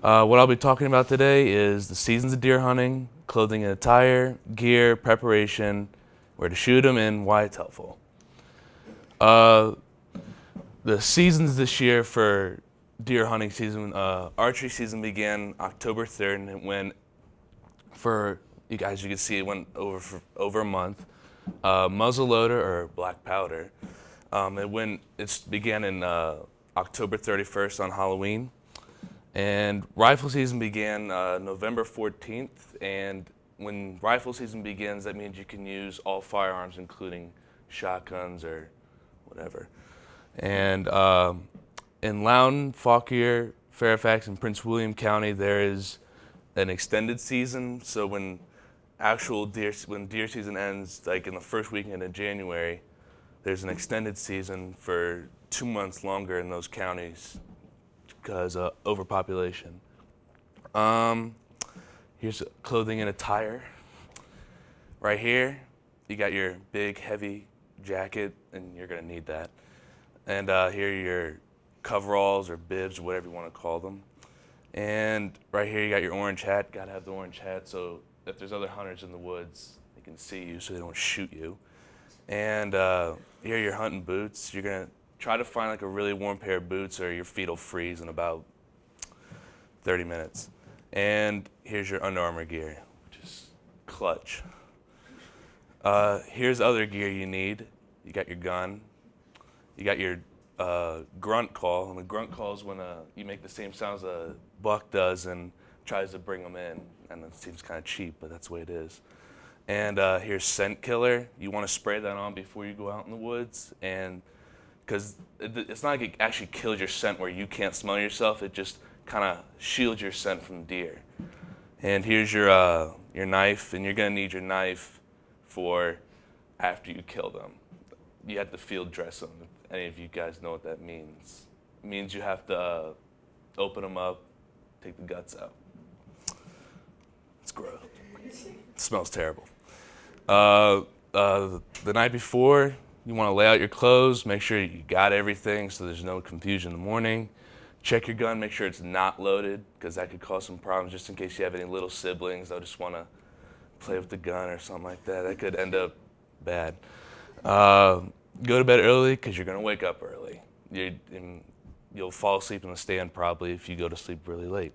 What I'll be talking about today is the seasons of deer hunting, clothing and attire, gear, preparation, where to shoot them, and why it's helpful. The seasons this year for deer hunting season, archery season began October 3rd, and it went for, you guys, you can see it went over a month. Muzzleloader or black powder, it began in October 31st on Halloween. And rifle season began November 14th, and when rifle season begins, that means you can use all firearms, including shotguns or whatever. And in Loudoun, Fauquier, Fairfax, and Prince William County, there is an extended season. So when deer season ends, like in the first weekend in January, there's an extended season for 2 months longer in those counties because of overpopulation. Here's clothing and attire. Right here, you got your big, heavy jacket, and you're gonna need that. And here are your coveralls or bibs, or whatever you wanna call them. And right here, you got your orange hat. Gotta have the orange hat, so if there's other hunters in the woods, they can see you so they don't shoot you. And here are your hunting boots. You're gonna try to find like a really warm pair of boots, or your feet will freeze in about 30 minutes. And here's your Under Armour gear, which is clutch. Here's other gear you need. You got your gun. You got your grunt call, and the grunt call is when you make the same sounds a buck does and tries to bring them in. And it seems kind of cheap, but that's the way it is. And here's scent killer. You want to spray that on before you go out in the woods, and because it's not like it actually kills your scent where you can't smell yourself. It just kind of shields your scent from deer. And here's your knife, and you're gonna need your knife for after you kill them. You have to field dress them. If any of you guys know what that means, it means you have to open them up, take the guts out. It's gross. It smells terrible. The night before, you want to lay out your clothes, make sure you got everything so there's no confusion in the morning. Check your gun, make sure it's not loaded, because that could cause some problems just in case you have any little siblings that just want to play with the gun or something like that. That could end up bad. Go to bed early because you're going to wake up early. You'll fall asleep in the stand probably if you go to sleep really late.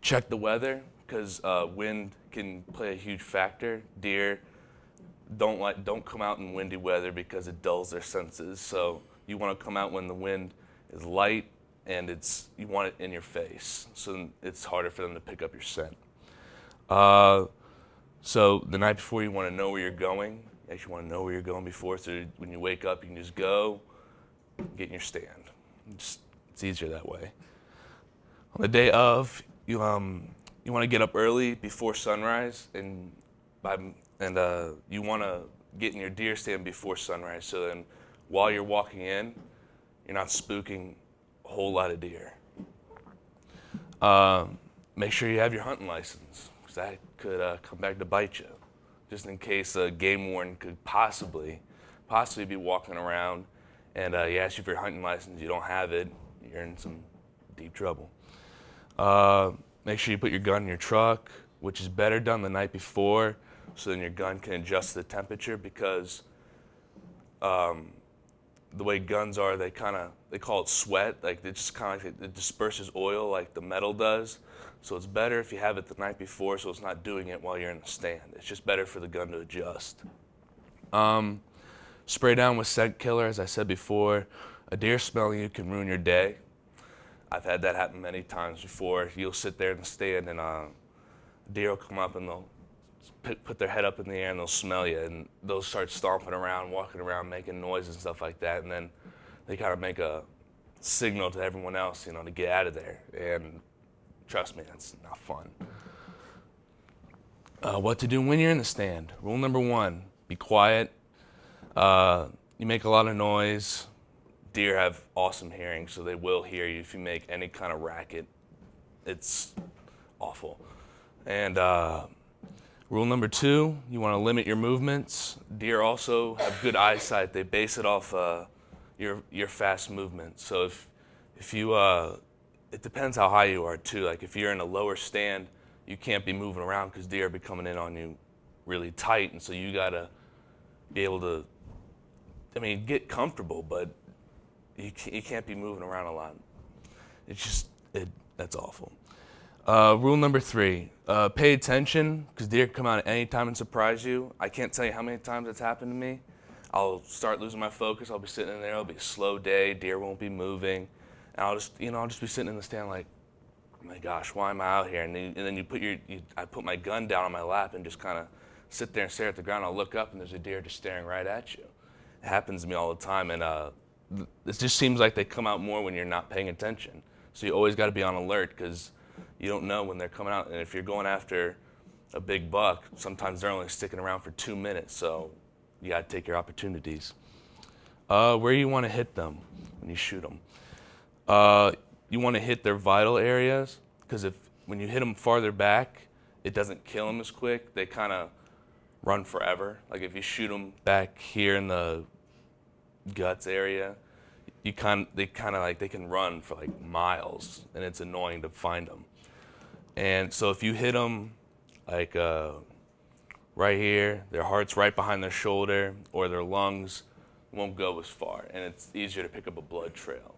Check the weather, because wind can play a huge factor. Deer don't come out in windy weather because it dulls their senses. So you want to come out when the wind is light and you want it in your face, so it's harder for them to pick up your scent. So the night before, you want to know where you're going. You actually want to know where you're going before, so when you wake up, you can just go, get in your stand. It's easier that way. On the day of, you want to get up early before sunrise, and you want to get in your deer stand before sunrise, so then while you're walking in, you're not spooking a whole lot of deer. Make sure you have your hunting license, because that could come back to bite you, just in case a game warden could possibly be walking around and he asks you for your hunting license, you don't have it, you're in some deep trouble. Make sure you put your gun in your truck, which is better done the night before, so then your gun can adjust the temperature, because the way guns are, they call it sweat. Like it just kind of like it disperses oil like the metal does. So it's better if you have it the night before, so it's not doing it while you're in the stand. It's just better for the gun to adjust. Spray down with scent killer, as I said before. A deer smelling you can ruin your day. I've had that happen many times before. You'll sit there in the stand, and deer will come up and they'll put their head up in the air and they'll smell you, and they'll start stomping around, walking around, making noise and stuff like that, and then they kind of make a signal to everyone else, to get out of there. And trust me, that's not fun. What to do when you're in the stand. Rule number 1, be quiet. You make a lot of noise. Deer have awesome hearing, so they will hear you if you make any kind of racket. It's awful. And rule number 2, you want to limit your movements. Deer also have good eyesight. They base it off your fast movement. So if you it depends how high you are too. Like if you're in a lower stand, you can't be moving around because deer be coming in on you really tight, and so you gotta be able to, I mean, get comfortable, but you can't be moving around a lot. It's just, that's awful. Rule number 3, pay attention, because deer can come out at any time and surprise you. I can't tell you how many times that's happened to me. I'll start losing my focus. I'll be sitting in there. It'll be a slow day. Deer won't be moving. And I'll just be sitting in the stand like, oh my gosh, why am I out here? And then I put my gun down on my lap and just kind of sit there and stare at the ground. I'll look up and there's a deer just staring right at you. It happens to me all the time, and it just seems like they come out more when you're not paying attention. So you always got to be on alert because you don't know when they're coming out. And if you're going after a big buck, sometimes they're only sticking around for 2 minutes. So you got to take your opportunities. Where you want to hit them when you shoot them. You want to hit their vital areas, because when you hit them farther back, it doesn't kill them as quick. They kind of run forever. Like if you shoot them back here in the guts area, they can run for like miles, and it's annoying to find them. And so if you hit them like right here, their heart's right behind their shoulder, or their lungs won't go as far, and it's easier to pick up a blood trail.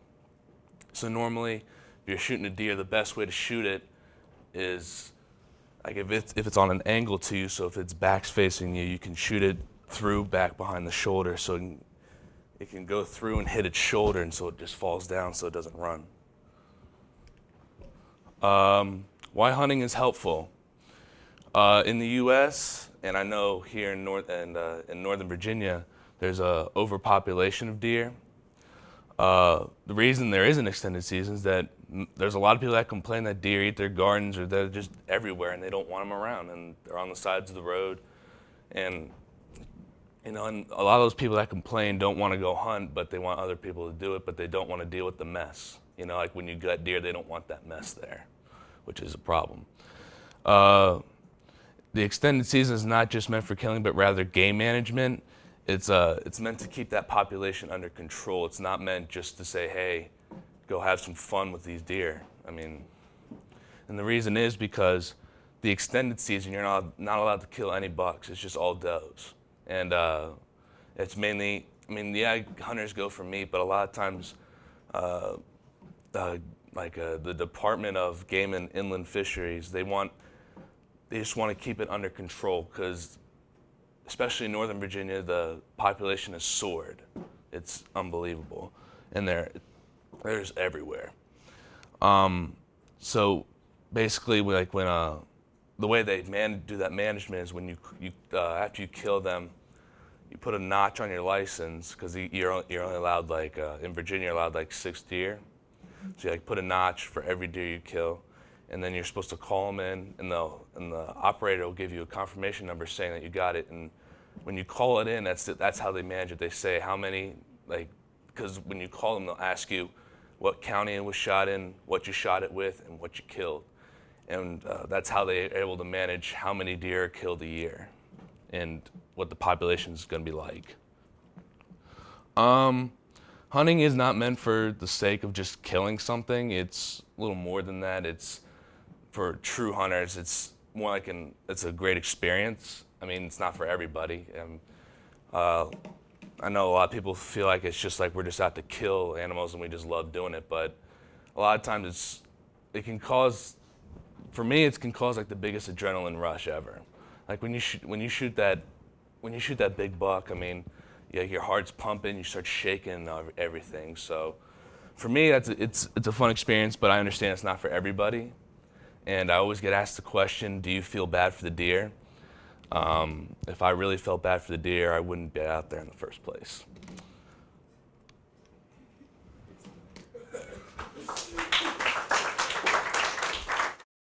So normally, if you're shooting a deer, the best way to shoot it is like if it's on an angle to you. So if its back's facing you, you can shoot it through back behind the shoulder, so it can go through and hit its shoulder, and so it just falls down, so it doesn't run. Why hunting is helpful in the U.S. and I know here in Northern Virginia, there's a overpopulation of deer. The reason there is an extended season is that there's a lot of people that complain that deer eat their gardens, or they're just everywhere and they don't want them around, and they're on the sides of the road. And and a lot of those people that complain don't want to go hunt, but they want other people to do it, but they don't want to deal with the mess. Like when you gut deer, they don't want that mess there, which is a problem. The extended season is not just meant for killing, but rather game management. It's meant to keep that population under control. It's not meant just to say, hey, go have some fun with these deer. And the reason is because the extended season, you're not allowed to kill any bucks. It's just all does. And it's mainly, hunters go for meat, but a lot of times, the Department of Game and Inland Fisheries, they just want to keep it under control, because especially in Northern Virginia, the population has soared. It's unbelievable, and there's everywhere. So basically, the way they do that management is when you after you kill them, you put a notch on your license, because you're only allowed in Virginia you're allowed 6 deer. So you put a notch for every deer you kill, and then you're supposed to call them in, and the operator will give you a confirmation number saying that you got it. And when you call it in, that's how they manage it. They say how many, because when you call them, they'll ask you what county it was shot in, what you shot it with, and what you killed. And that's how they're able to manage how many deer are killed a year and what the population is going to be like. Hunting is not meant for the sake of just killing something. It's a little more than that. It's for true hunters. It's more like it's a great experience. It's not for everybody. I know a lot of people feel like it's just we're just out to kill animals and we just love doing it, but a lot of times it can cause, for me, it can cause the biggest adrenaline rush ever. When you shoot that big buck, your heart's pumping, you start shaking everything. So for me, it's a fun experience, but I understand it's not for everybody. And I always get asked the question, do you feel bad for the deer? If I really felt bad for the deer, I wouldn't be out there in the first place.